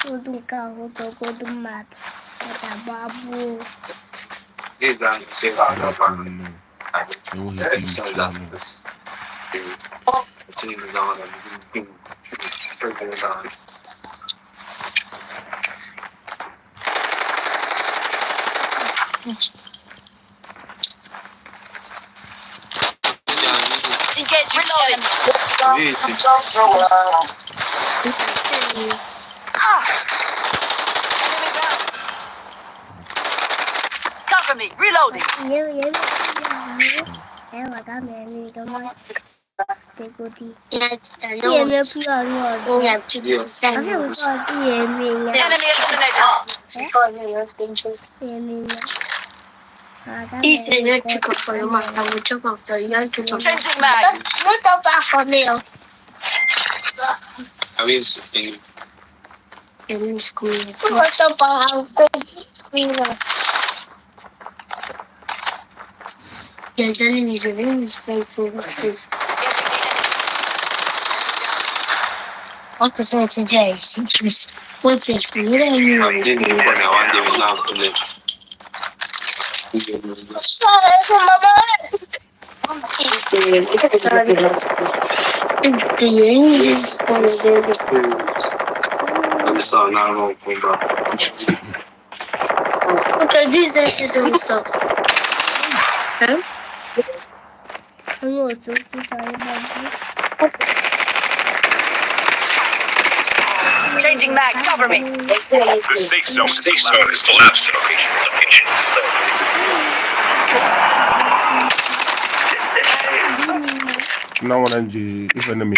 Todo um carro tocou do mato. Tá babu. Eu repito. Engage reloading. Cover me. Reloading. Ela tá minha amiga, mas tem que ir. E é meu pior nosso. Tá vendo só assim, é minha. Enemy eliminated. É minha. Isso é tipo foi uma muito bom. Changing mag. Muito bafo meu. Eu não escolhi. Eu só para o There's enemy within this place in this place. What the sort of day? What's it for you? It's the English Okay, this is also. Huh? Changing mag. Cover me. The safe zone is collapsed. Location is Não, Orange, if enemy,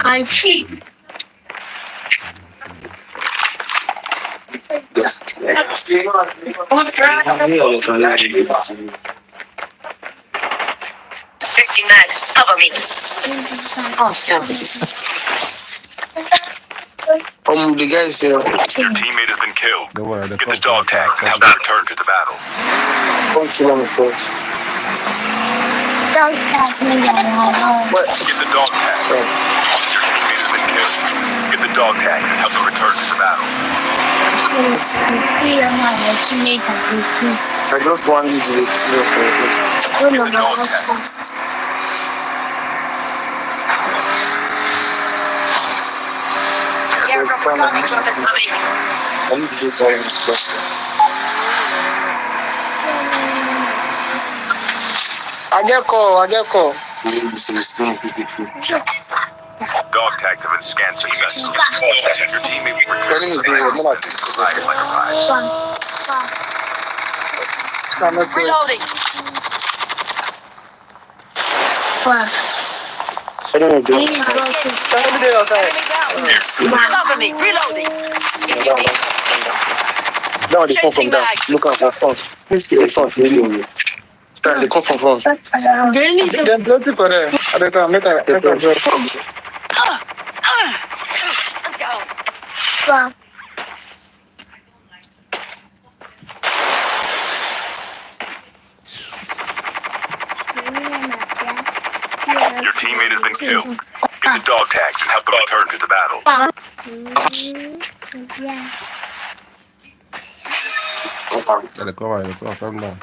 I see. Changing mag. Cover me. The guys here. Your teammate has been killed. Get the dog tags and help them return to the battle. Don't kill him first. Don't pass me down. Get the dog tags. Your teammate has been killed. Get the dog tags and help them return to the battle. I just want you to kill us. Get the dog tags. Airdrop's coming. Airdrop's coming. I need to do time stuff. I get call. Dog tags have been scanned successfully. Your teammate will return to the battle and provided like a prize. Reloading. I don't know. Cover me. Reloading. No, they come from down. Look at my phone. They come from front. They're bloody for them. Your teammate has been killed. Get the dog tags and help them return to the battle. Ele corre, calm down.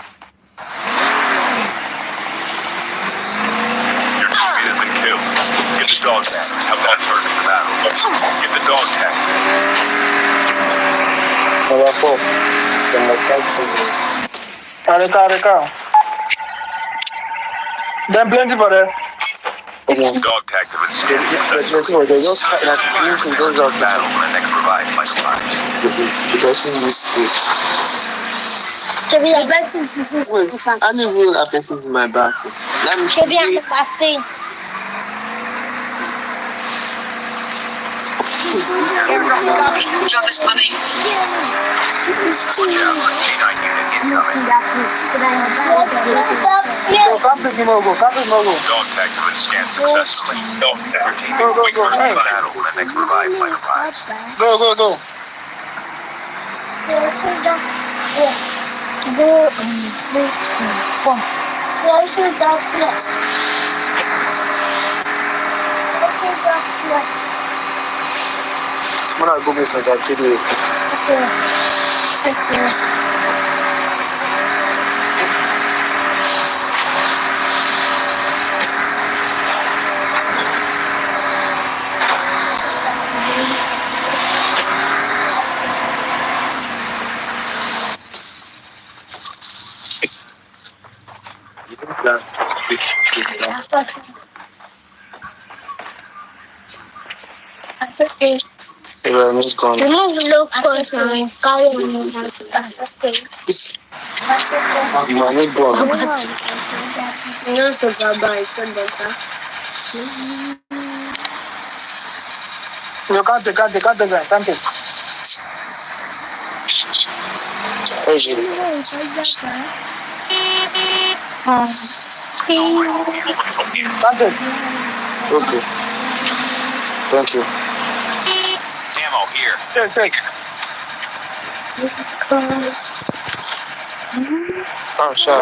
Your teammate has been killed. Get the dog tags and help them return to the battle. Get the dog tags. Then plenty for them. Dog tags have been scanned successfully. They just battle for the next revived like a prize. because in this place. I need to a person in my back. Let me show you. Airdrop's coming. Dog tags have been scanned successfully. Your teammate will return to the battle for the next revived like a prize. Go. Go on 3, 2, 1. Close the door, yes. Close the door, yes. I'm gonna go miss that video. Okay. That's okay. Yeah, I'm just gone. Remove look person. Carry on. That's okay. That's okay. You might need gone. No, so bye. So better. You can't take it. Can't take. Hey, Jimmy. Can't take. Okay. Thank you. Ammo here. Take. Oh, sorry.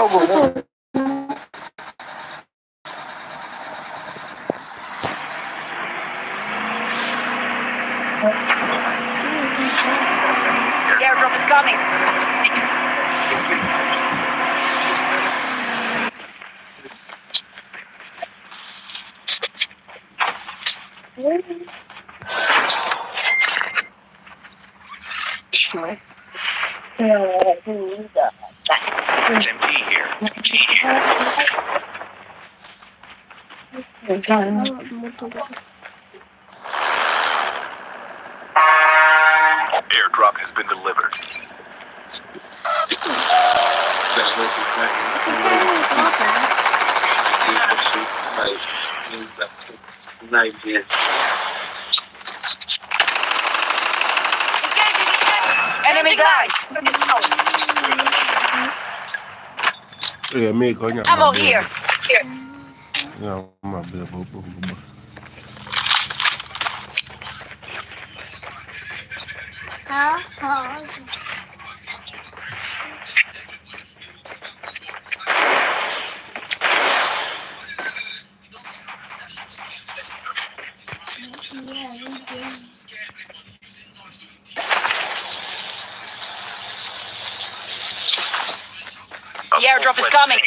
The airdrop is coming. SMG here. Airdrop has been delivered. Enemy guy. Yeah, make on your Ammo here. Yeah, my baby. The airdrop is coming.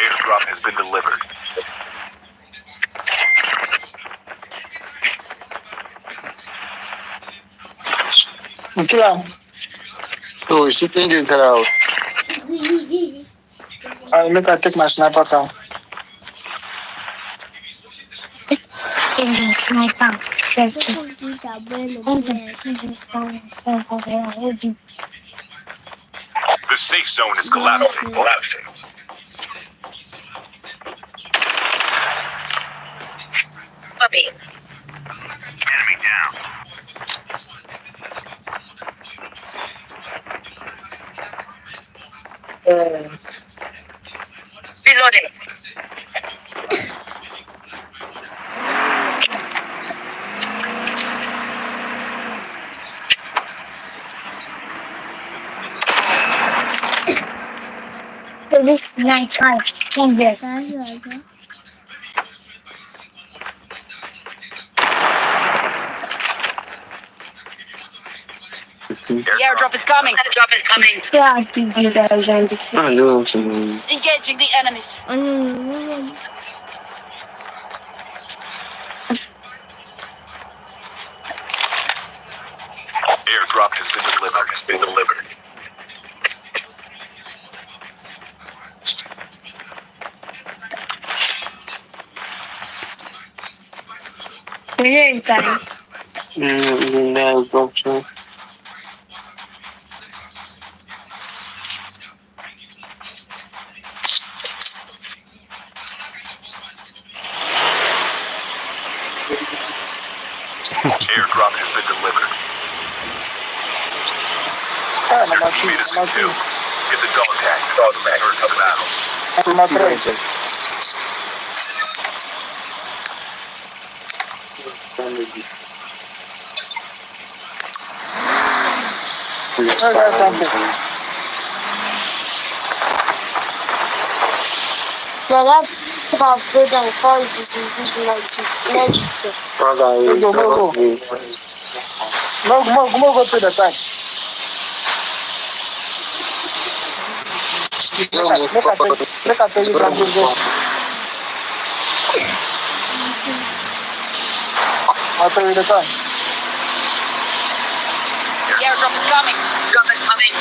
Airdrop has been delivered. Kill him. Oh, she thinks it's her out. I'll make her take my sniper down. Sniper. The safe zone is collapsing. Puppy. Enemy down. Reloading. This night time. In there. The airdrop is coming. Airdrop is coming. Yeah, I think you guys are I know. Engaging the enemies. Airdrop has been delivered. Where is that? No, doctor. Airdrop has been delivered. Meet us at 2. Get the dog tags. Dog back or to battle. I'm not ready. Now that's about food and cars is using like relationship. Go to the time. Look at you can go. I'll tell you the time. The airdrop is coming. Drop is coming.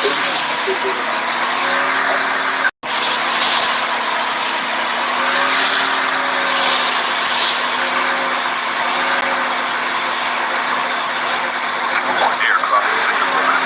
Airdrop has been delivered.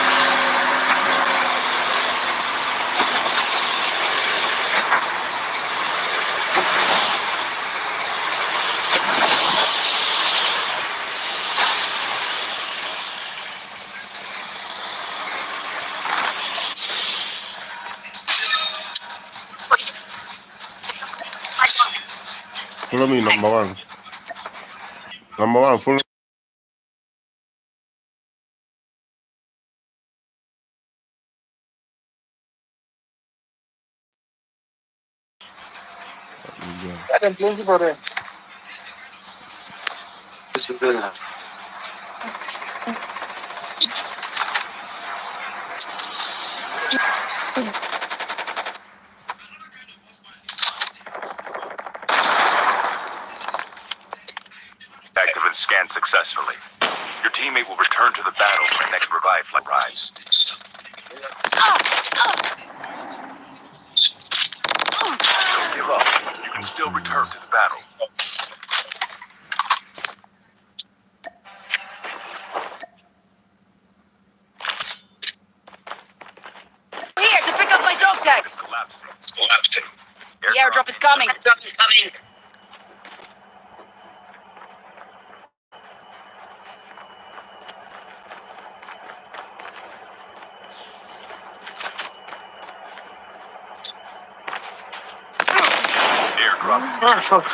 Follow me, number one. Number one, follow. I can play for it. Active and scanned successfully. Your teammate will return to the battle when the next revive flight arrives. Don't give up. You can still return to the battle. Here to pick up my dog tags. Collapsing. The airdrop is coming. Airdrop is coming. Airdrop. Go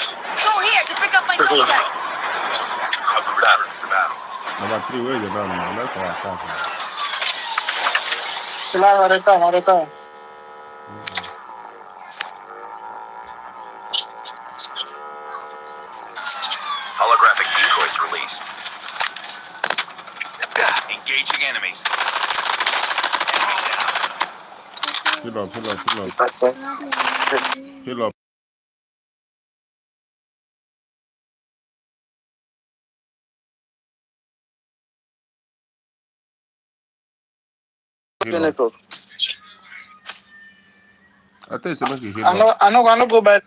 here to pick up my dog tags. Have the return to the battle. Number 3, where you down, man? That's for attack. Holographic decoys released. Engaging enemies. Heal up. Heal up. Heal up. I tell you, say make you heal up. I know go back.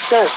Sir.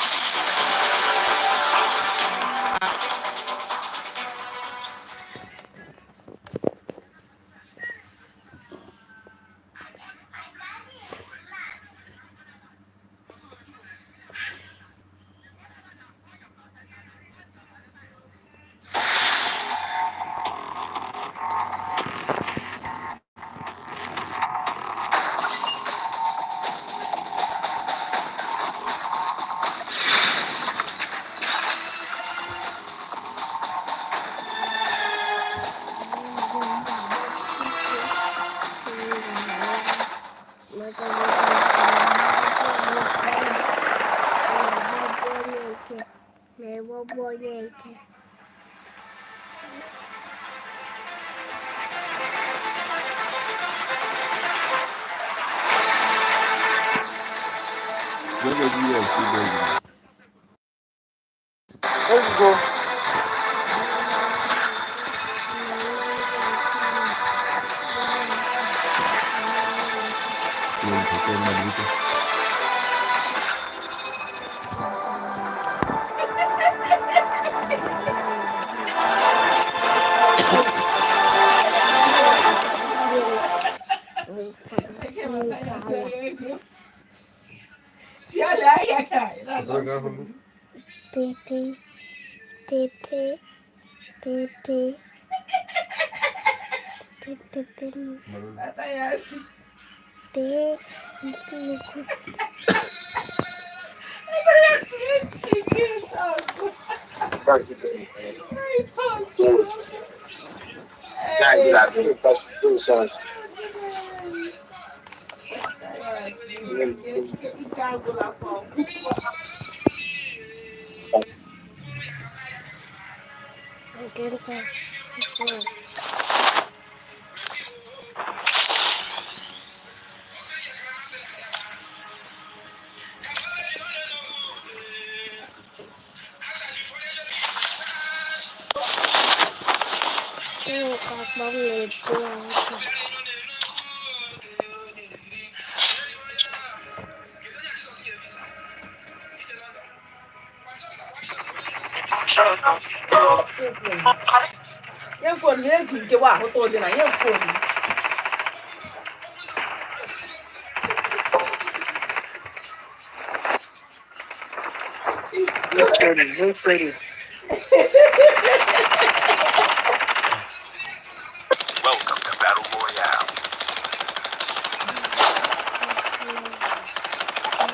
Let's go. phone here to get what to do na your phone. Let's ready. Welcome to Battle Royale.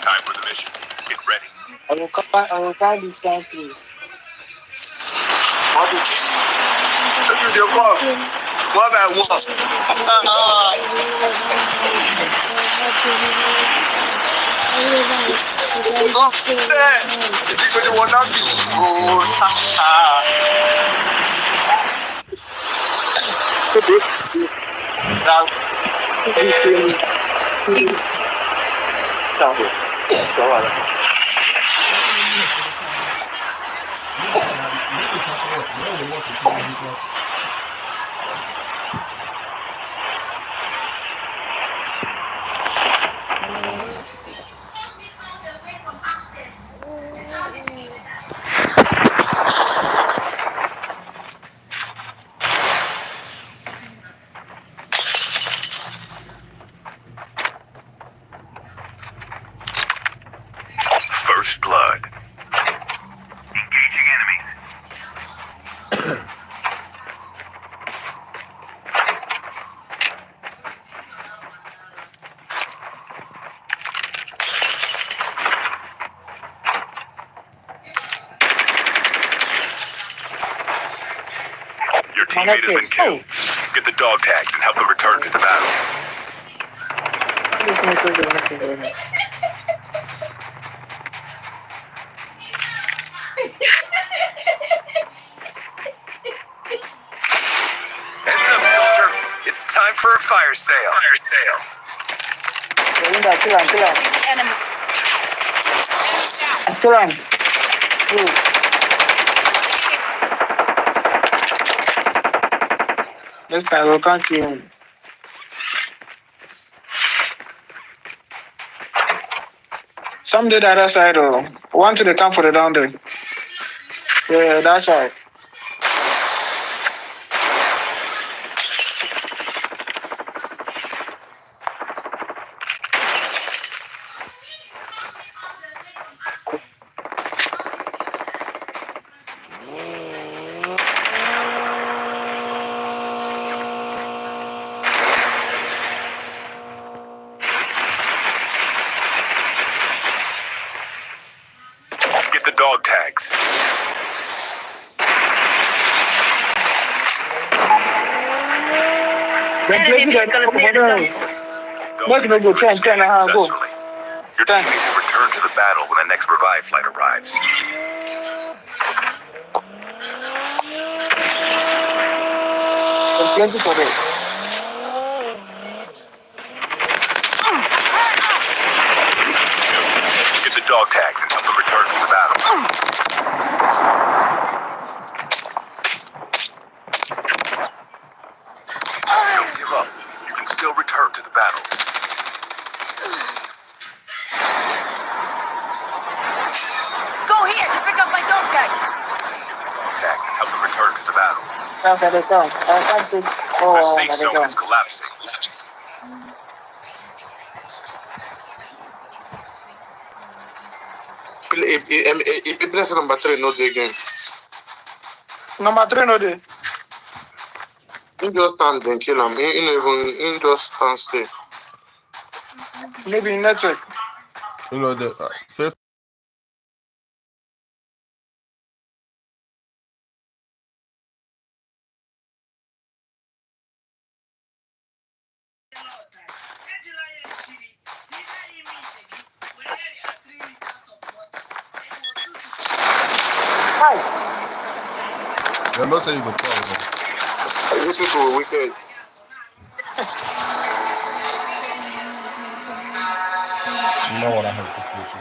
Time for the mission. Get ready. I will come this time, please. What did you do? What about what? Did you want to be? First blood. Engaging enemies. Your teammate has been killed. Get the dog tags and help them return to the battle. Heads up, soldier. It's time for a fire sale. Enemies. Let's go. We'll come to you. Some did the other side, or one to the camp for the down there. Yeah, that's right. Get the dog tags. Enemy vehicle is near the Those Look, no, go, turn, successfully. go. Your teammate will return to the battle when the next revive flight arrives. There's plenty for them. Get the dog tags and help them return to the battle. Don't give up. You can still return to the battle. Go here to pick up my dog tags. Dog tags and help them return to the battle. That's how they come. The Oh, safe there they zone go. is collapsing. Place number 3 no dey again. Number 3 no dey. You just stand and kill him. You just stand still. Maybe network. You know the first. They're not saying you go call. These people were wicked. You know what I have to do.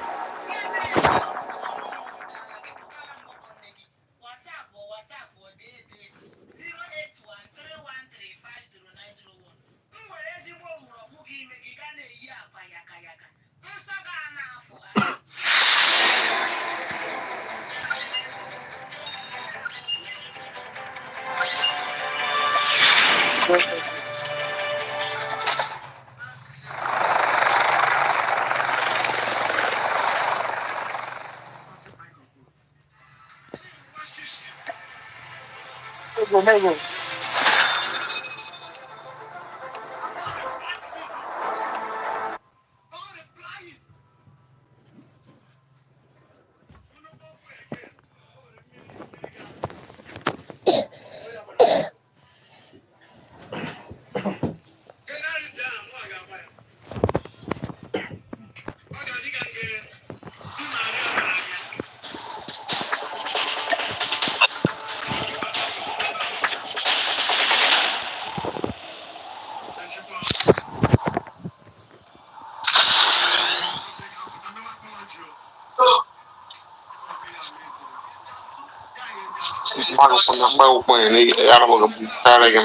Maybe. Pago con la juego pues y ahora porque sale que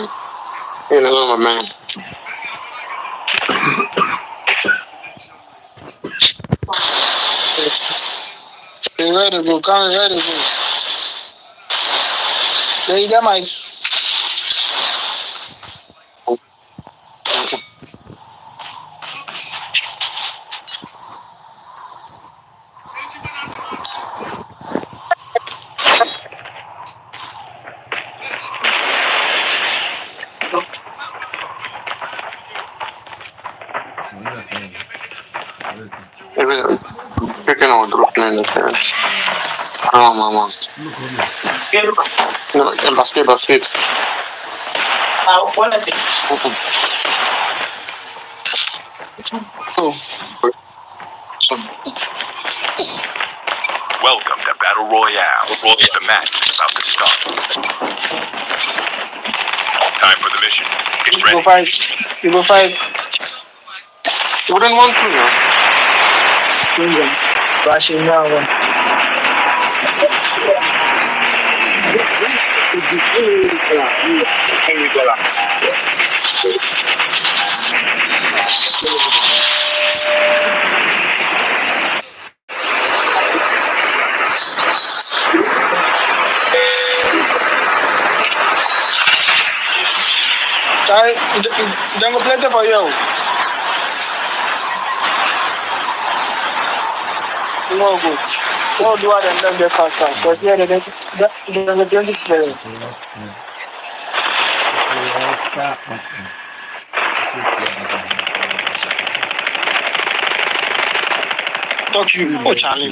y le doy man. They ready to go. Come ready to go. They got my. Picking on dropping in the fence. Oh mama. No, en basket. Welcome to Battle Royale. The match is about to start. Time for the mission. Get You ready. go fight. You wouldn't want to, no? Rushing now. Don't go play for you. No good. No do it and then get faster. Because here they're 20 players. Talk you. Oh, Charlie.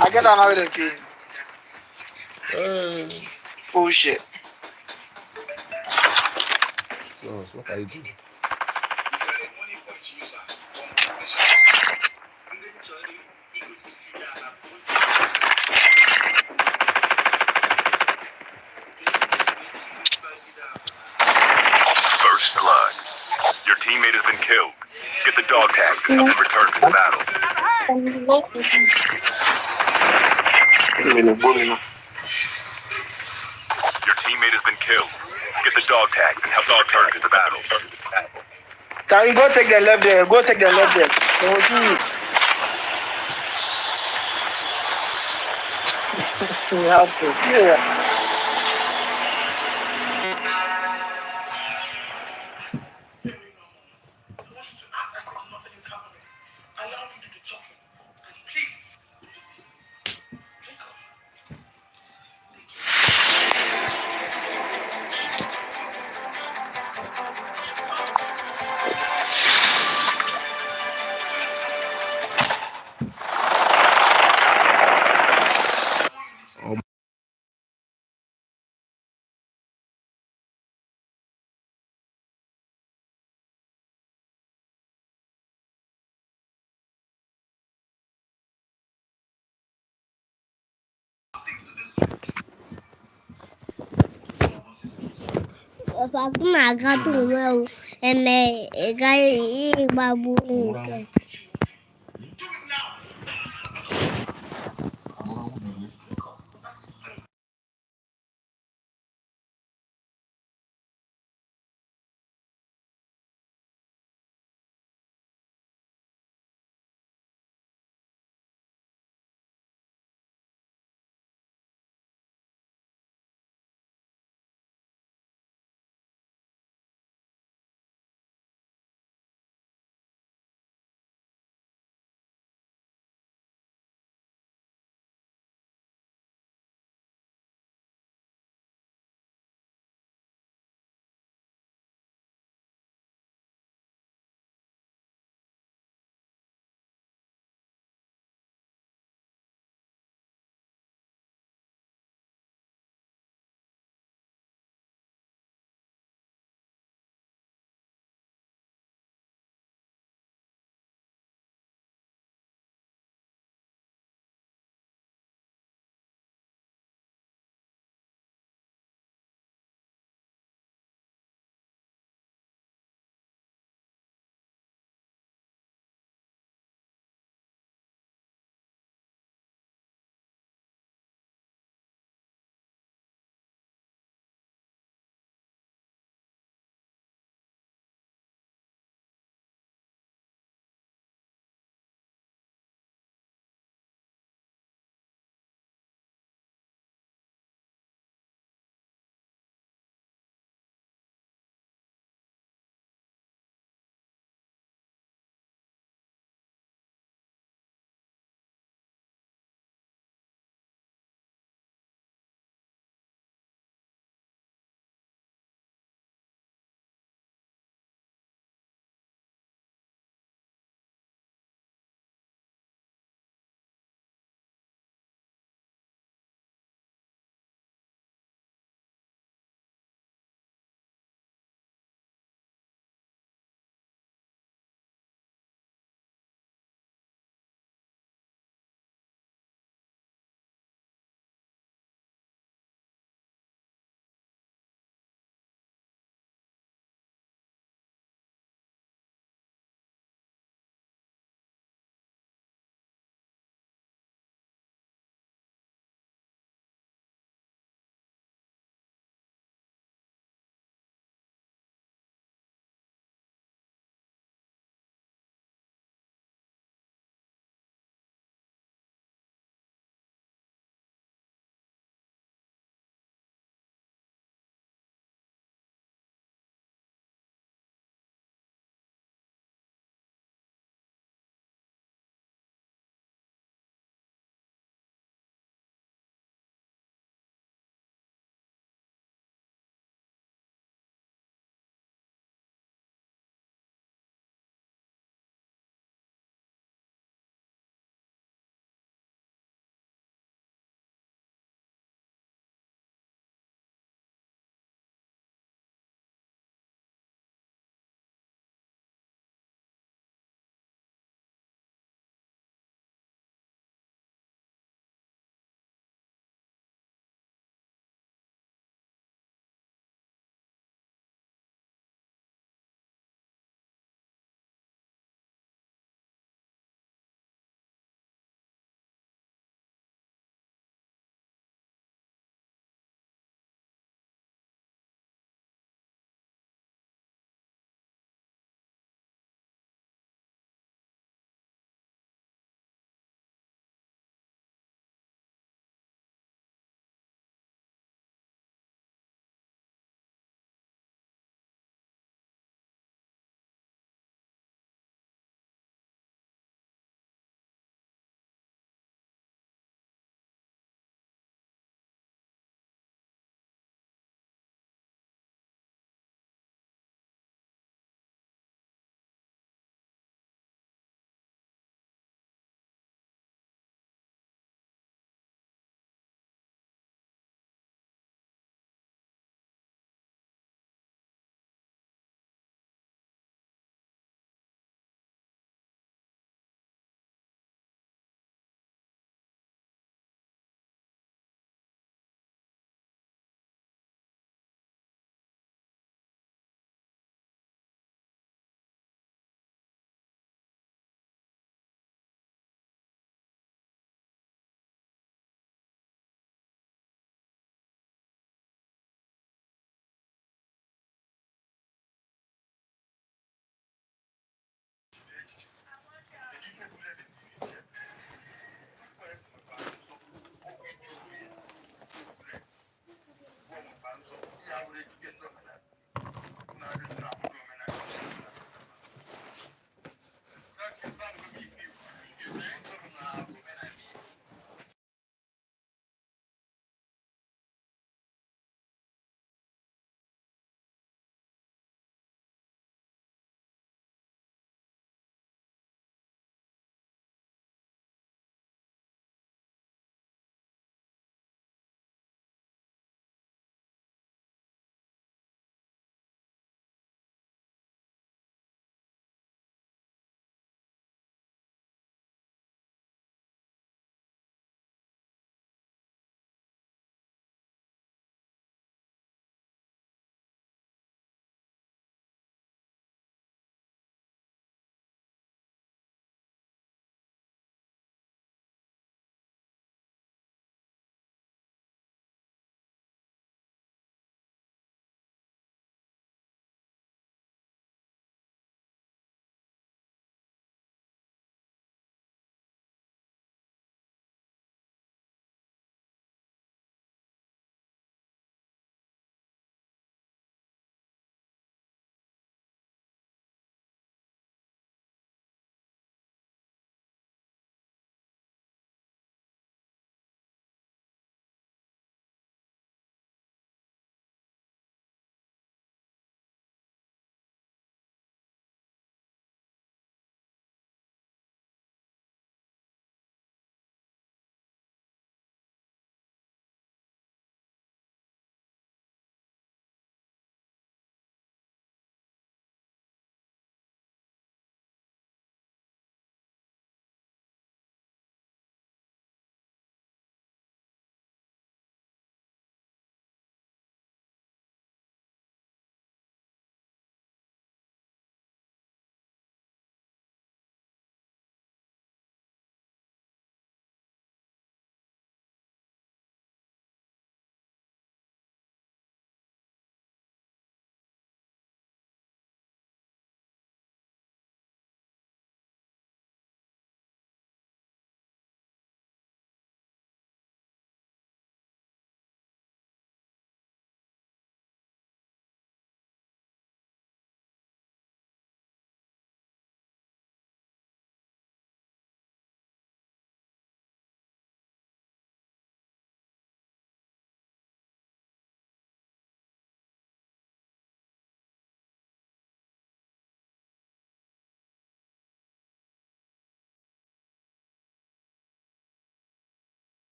I get another game. Oh, shit. What are you doing? First blood. Your teammate has been killed. Get the dog tags and help them return to the battle. Your teammate has been killed. Get the dog tags and help them return to the battle. Can you go take the left there? Go take the left there. They will see you. You have to. Yeah. Aku naga tu mau. Ene gai babu ke.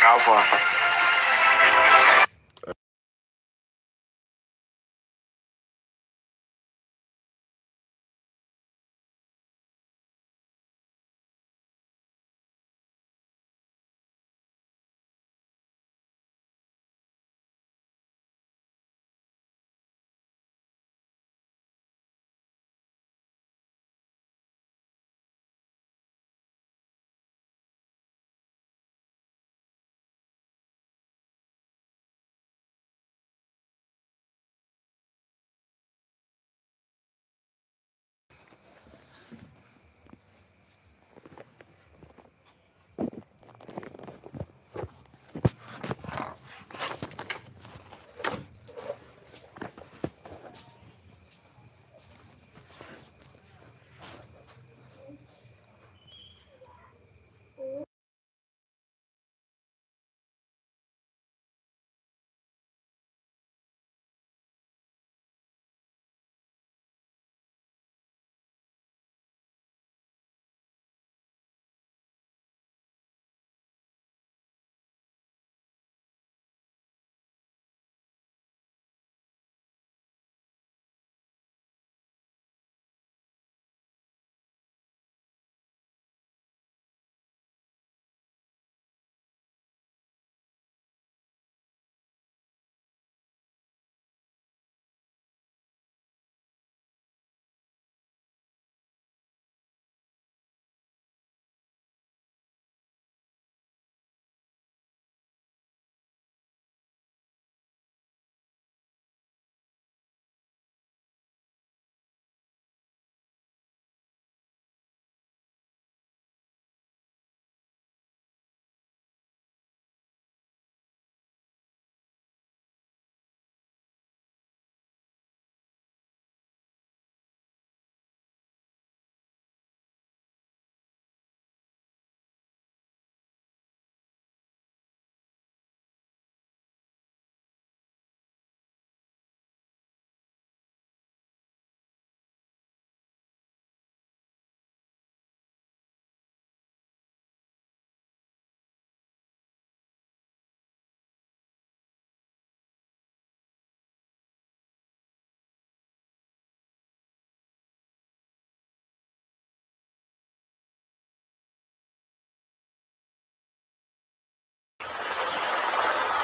How far?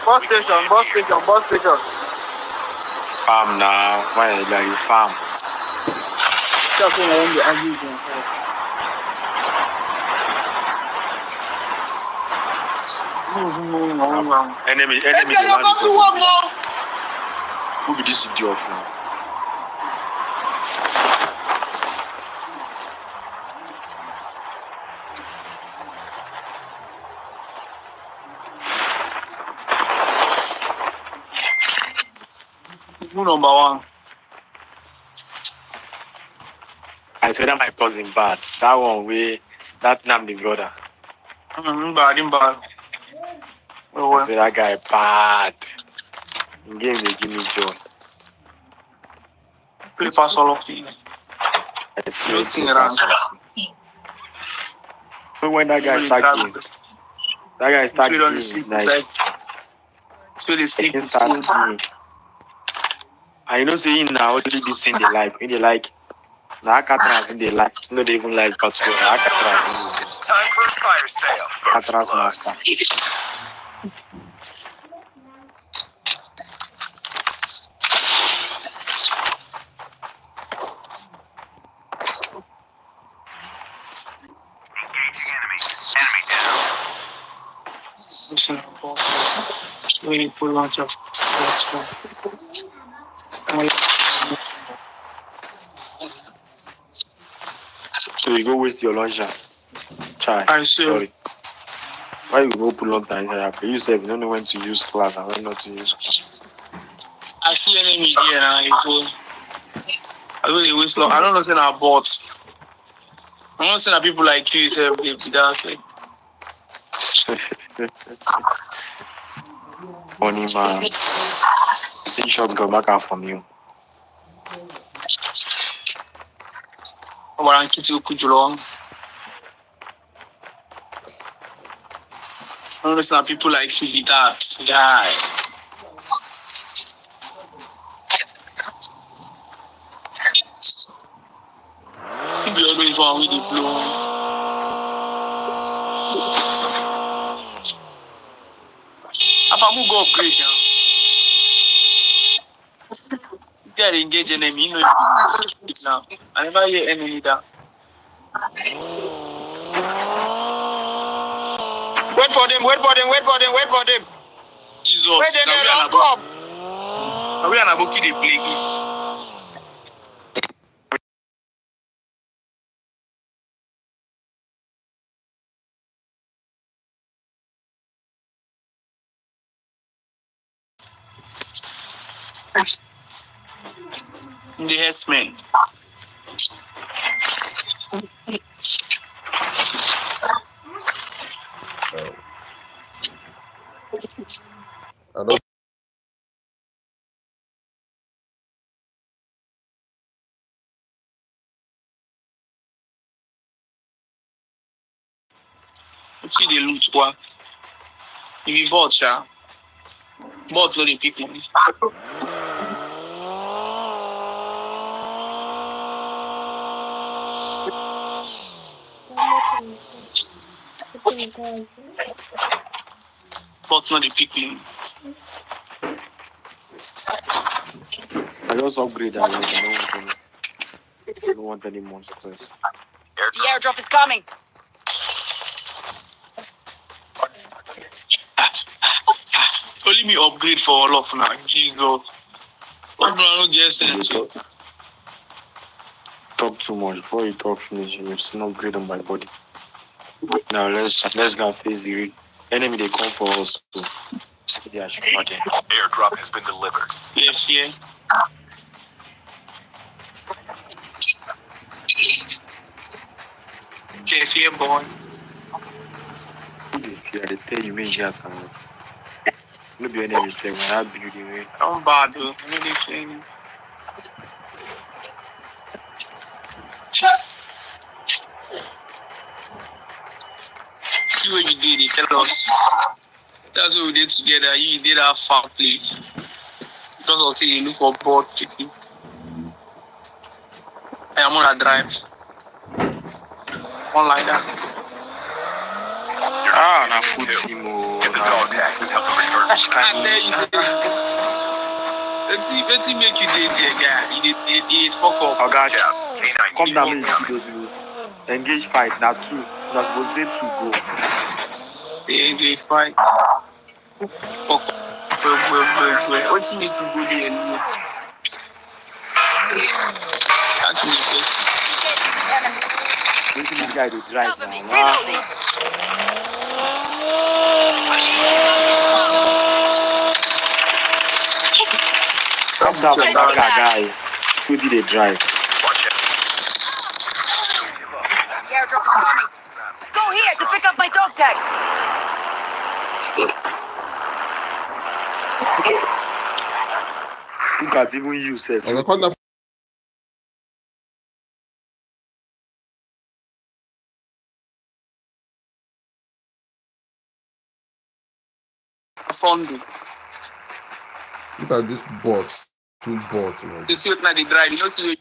Bus station. Farm now. Why are you farm? Just when I want to argue with Enemy. Who be this idiot now? Who number one? I said that my cousin bad. That one way, that Namdi brother. Bad. I said that guy bad. In game they give me joy. Play pass all of you. I see You it. sing around. So when that guy start game, on the sleep like inside. So they sleep he start game. I know saying now only this thing they like. When they like now Alcatraz they like. No, they even like Cotton. Alcatraz. It's time for a fire sale. Alcatraz master. Engaging enemy. Enemy down. Listen, waiting for launch of. So you go waste your lunch. Chai. I see. Sorry. Why you go pull up time? You say you don't know when to use class and when not to use class. I see enemy here now. I really waste long. I don't know say I bought. I'm not saying that people like you have they be that thing. Funny man. See shots go back out from you. Waran kiti ukujulo. I don't listen to people like you, that guy. You be always one with the blow. Apamu go upgrade now. They are engaged enemy, you know it now. I never hear enemy that. Wait for them. Jesus. Wait, then they Now don't come. we are not going to play game. The S-men. I don't. You see the loot, what? If you bought, yeah. Bought no the people. Bought no the people. I just upgrade that. I don't want any monsters. The airdrop is coming. Only me upgrade for all of now. Jesus. What do I not get sent to? Talk too much. Before you talk finish, you've seen upgrade on my body. Now let's go and face the real enemy. They come for us. See their shot again. Airdrop has been delivered. Yes, yeah. Yes, yeah, boy. They tell you make just come. No be enemy say when I build the way. I'm bad, though. I know they saying. See what you did, they tell us. That's what we did together. You did our far place. Because I'll say you look for board chicken. Hey, I'm gonna drive. One like that. Na food team. Get the dog tags and help them return. And there you say, let's see make you did there, guy. You did fuck up. Oh gosh, K9 come down unit me. Engage fight. Now two. That was it to go. They fight. Fuck. What you need to go there anyway? That's me. Making this guy to drive Cover me. now. Reloading. Come down from that guy. Who did they drive? Watch out. The airdrop is coming. Go here to pick up my dog tags. Look at even you, sir. I can't. Sunday. Look at this bot. Two bots, man. You see what now they drive. You know, see what.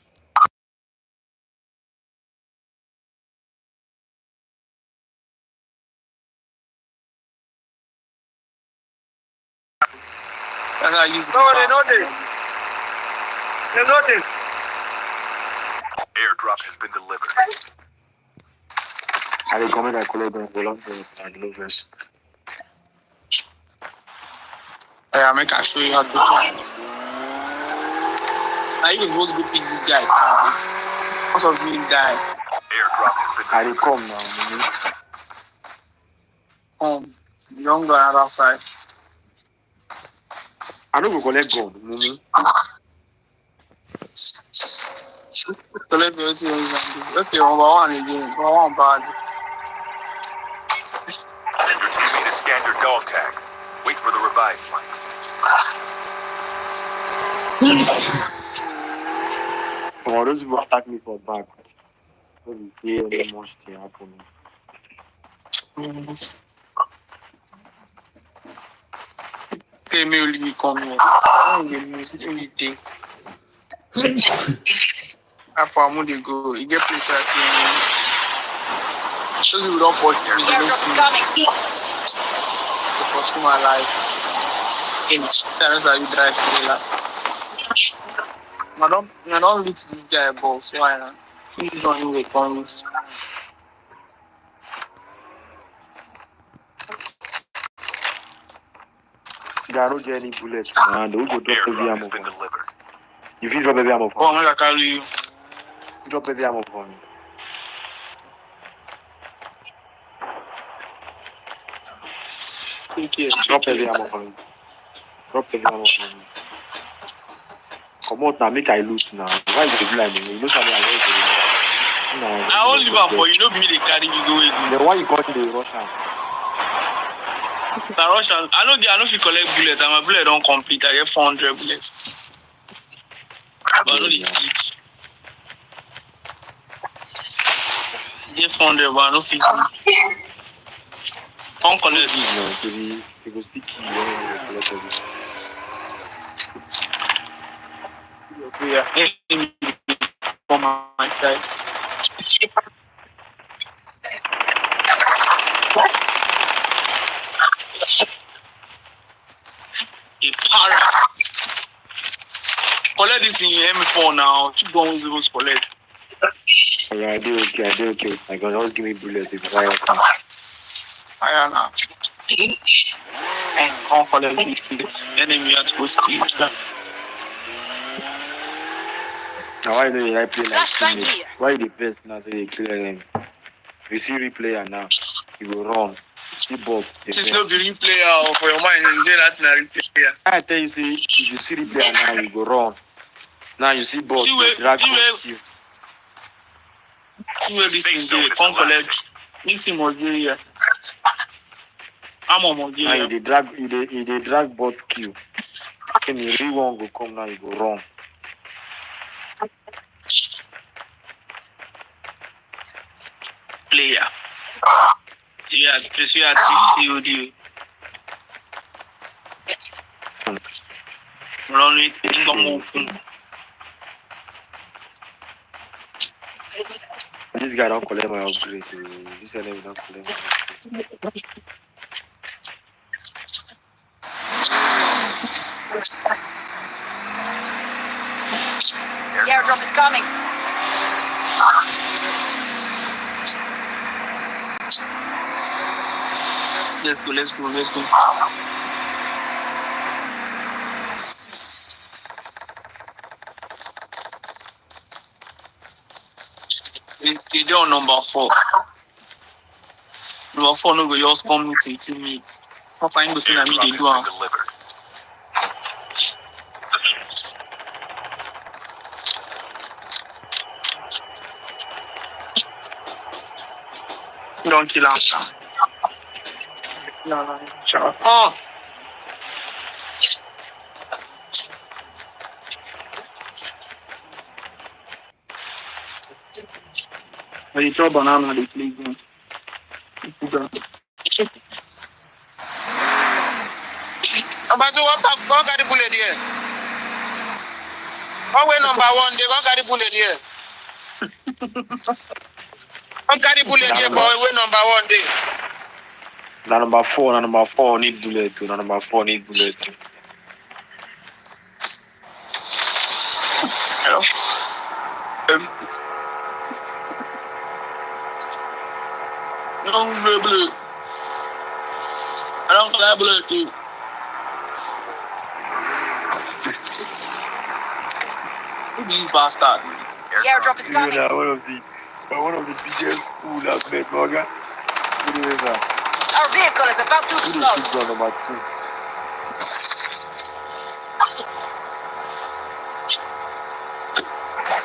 That's how I use it. No, they know this. They know this. Airdrop has been delivered. I will come and collect them. Belong to the Yeah, make I show you how to try. I even was good pick this guy. What's of me guy? Airdrop has been I will delivered. come now. Young guy outside. I don't go collect gun. Mumu. So let me see what you can do. Okay, number one again. Number one bad. Your teammate has scanned your dog tags. Wait for the revive flight. Oh, those people attack me for back. Maybe any much thing happen. okay, me only come here. I don't get anything. After I'm going to go, you get place I see. So you don't watch me. Airdrop is coming. To pursue my life. In sense, I will drive trailer. I don't reach this guy, boss. Why not? He's on the comes. There are no get any bullets and they will go drop heavy Airdrop ammo has been for me. delivered. If you drop heavy ammo for Oh, me, I'm going to carry you. drop heavy ammo for me. Take care. Drop heavy ammo for me. Drop heavy ammo for me. Come out now, make I loot now. Why is it like me? You know something I want to do. I won't leave her for you. No, me they carry you go with you. Then why you got the Russian? The Russian, I know if you collect bullets, and my bullet don't complete. I get 400 bullets. But I know they keep. Get 400, but I know 50. Don't collect. No, so they go stick you when you collect everything. Yeah, from my side. A para. Collect this in M4 now. Keep going with those collect. Yeah, I do okay. I can always give me bullets if I have. I now. And can't collect these enemy at full speed. Now why do I play like Flashbang teammates? here. Why the best now say they clear them? If you see replayer now, you will run. See box. This is not the replayer for your mind. You say that na replayer. I tell you, see, if you see replayer now, you go run. Now you see box, See where- drag see where- box you. You will be seeing the can't collect. This is more here. I'm on more Now you here. dey drag box kill. When you really want go come now, you go run. Player. Yeah, this we are TCOD. Run it, income open. This guy don't collect my upgrade. This enemy don't collect my upgrade. The airdrop is coming. Let's go. They don't number 4. Number 4 no go just come to meet. I find go see na me Airdrop they has do am. been delivered. Don't kill him. No. Sure. Oh. When you throw banana, they play game. Number 2, one carry bullet here. One way number 1, they one carry bullet here. One carry bullet here, boy. Way number 1 day. Now number 4 need bullet too. Now number 4 need bullet too. Hello. No bullet. I don't collect bullet too. Who these bastards? The airdrop is You know coming. that one of the biggest fool I've met, Morgan. Anyways, Our vehicle is about to who the explode. shoot gun number 2?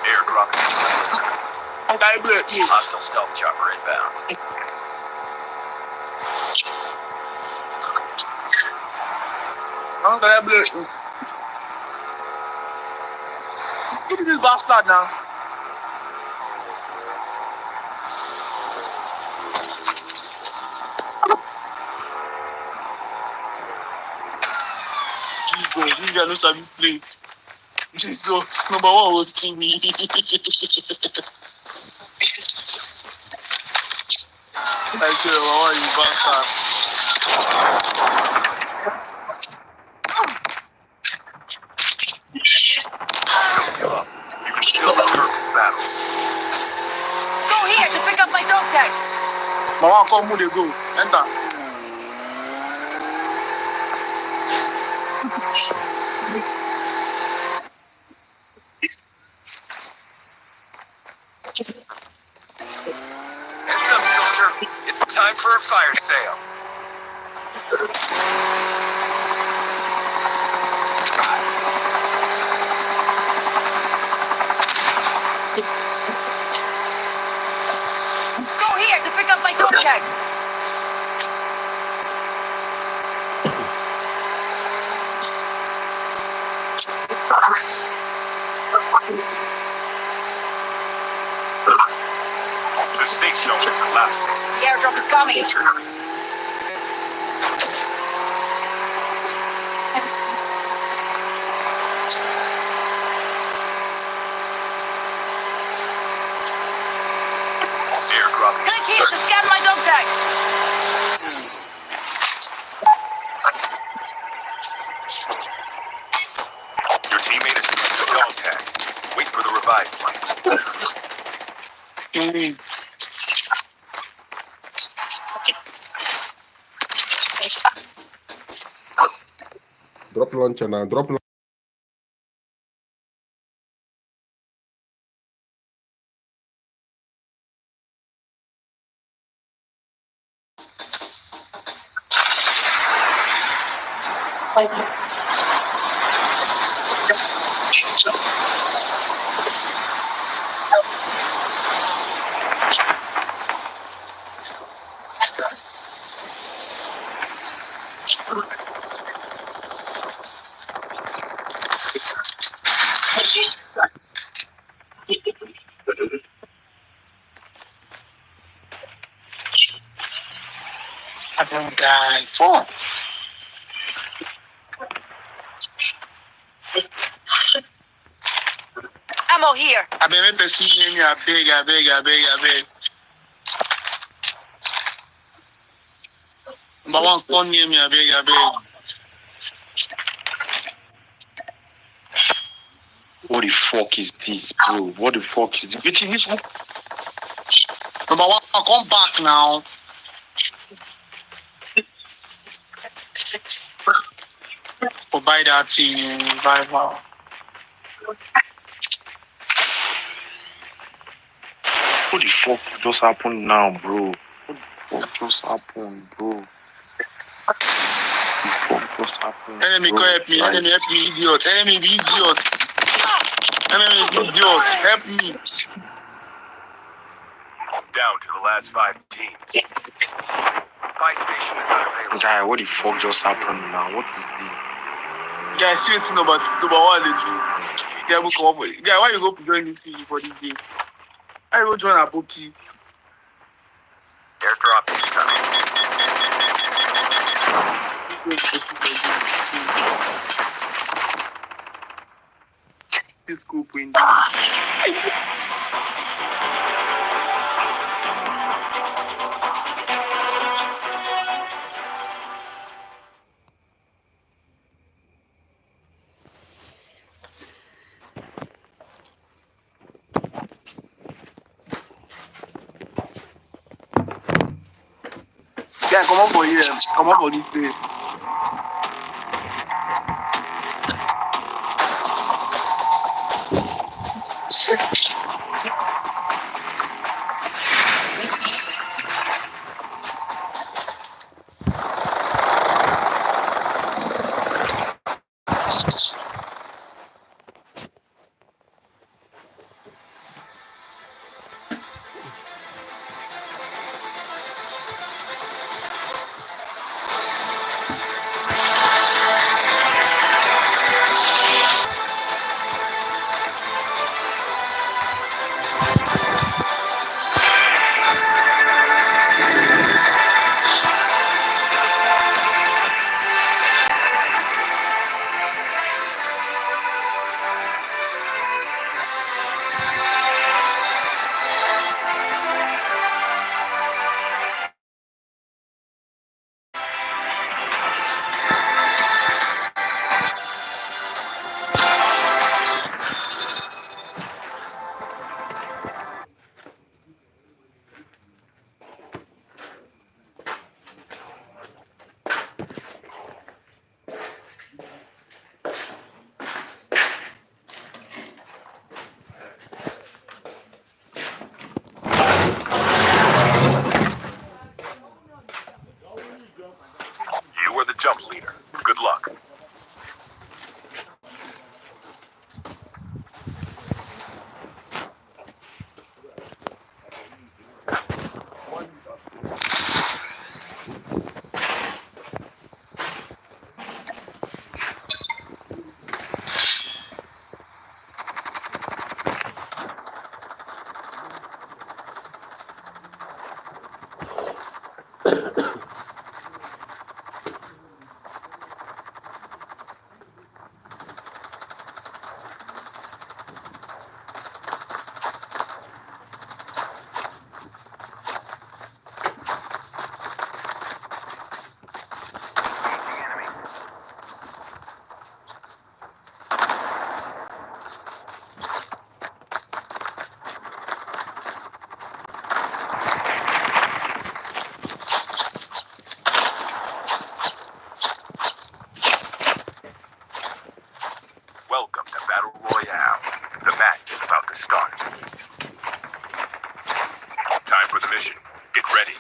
Airdrop has been delivered. I got bullet too. Hostile stealth chopper inbound. I don't collect bullet too. Who this bastard now? God, you guys know Sabi play. Jesus, number one will kill me. I swear, number one, you bastard. You can still return to the battle. Go here to pick up my dog tags. Mama, come, who they go? Enter. Heads up, soldier. It's time for a fire sale. Go here to pick up my dog tags. The safe zone is collapsing. The airdrop is coming. Airdrop is Click here to scan my dog tags. Your teammate has used the dog tag. Wait for the revive flight. Drop launcher now. Drop launcher. I don't die. Fuck. Ammo here. I beg me person hear me. I beg. Number one, come near me. I beg. What the fuck is this, bro? What the fuck is this? Which is this? Number one, come back now. Or buy that thing in Viber. What the fuck just happened now, bro? What just happened, bro? What the fuck just happened? Enemy, bro? come help me. Like, Enemy, help me, idiot. Enemy, be idiot. Enemy, be idiot. Help me. Down to the last 5 teams. Buy station is unavailable. guy, what the fuck just happened now? What is this? Guys, see what's number one, let's do. Guy, we come up. Guy, why you go to join this thing for this game? I go join a bookie. Airdrop is coming. This scoop win. Yeah, come on for here. Come on for this place. Jump leader. Good luck. Welcome to Battle Royale. The match is about to start. Time for the mission. Get ready.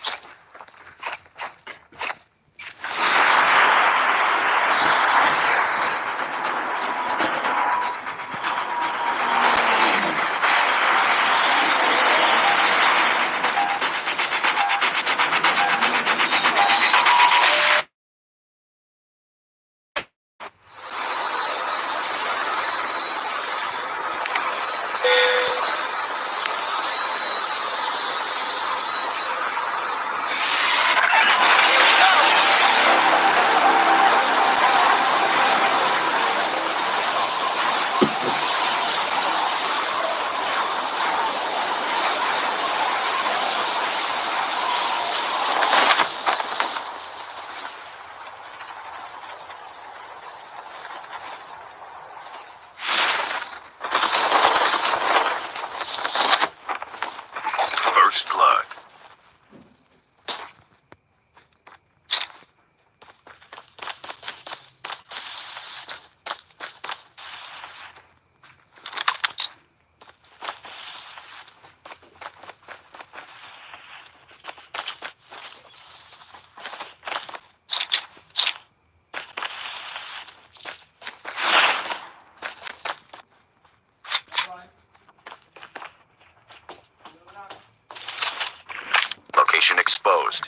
First blood. Location exposed.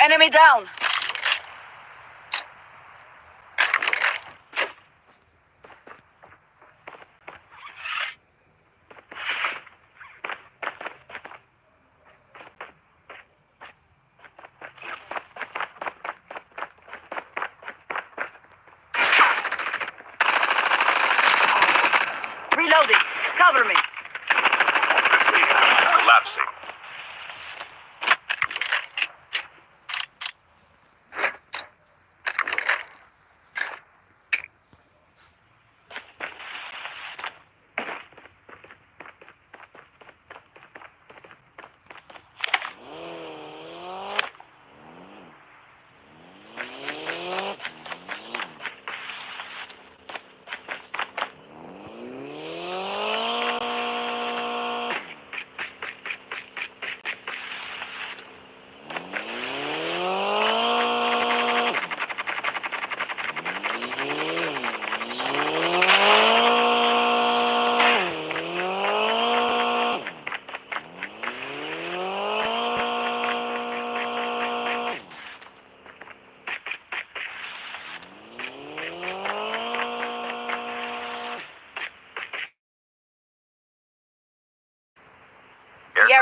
Enemy down. Reloading. Cover me. Collapsing.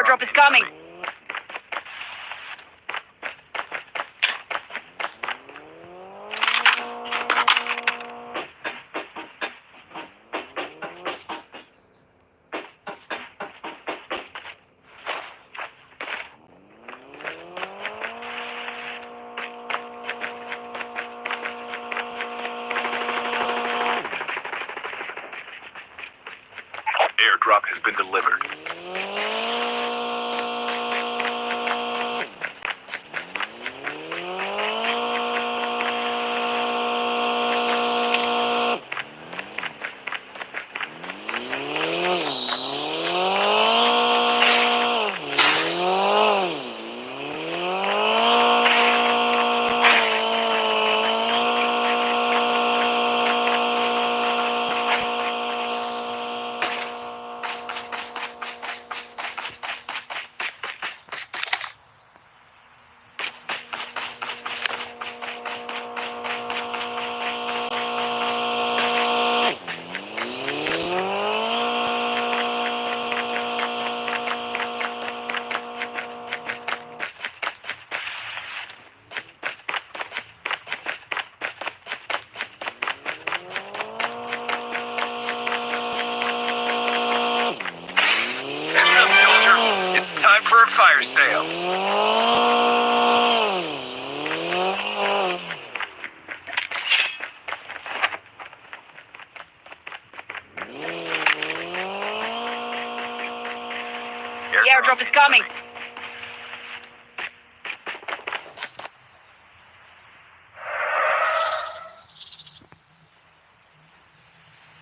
Airdrop is coming. Airdrop has been delivered. Heads up, soldier. It's time for a fire sale. The airdrop is coming.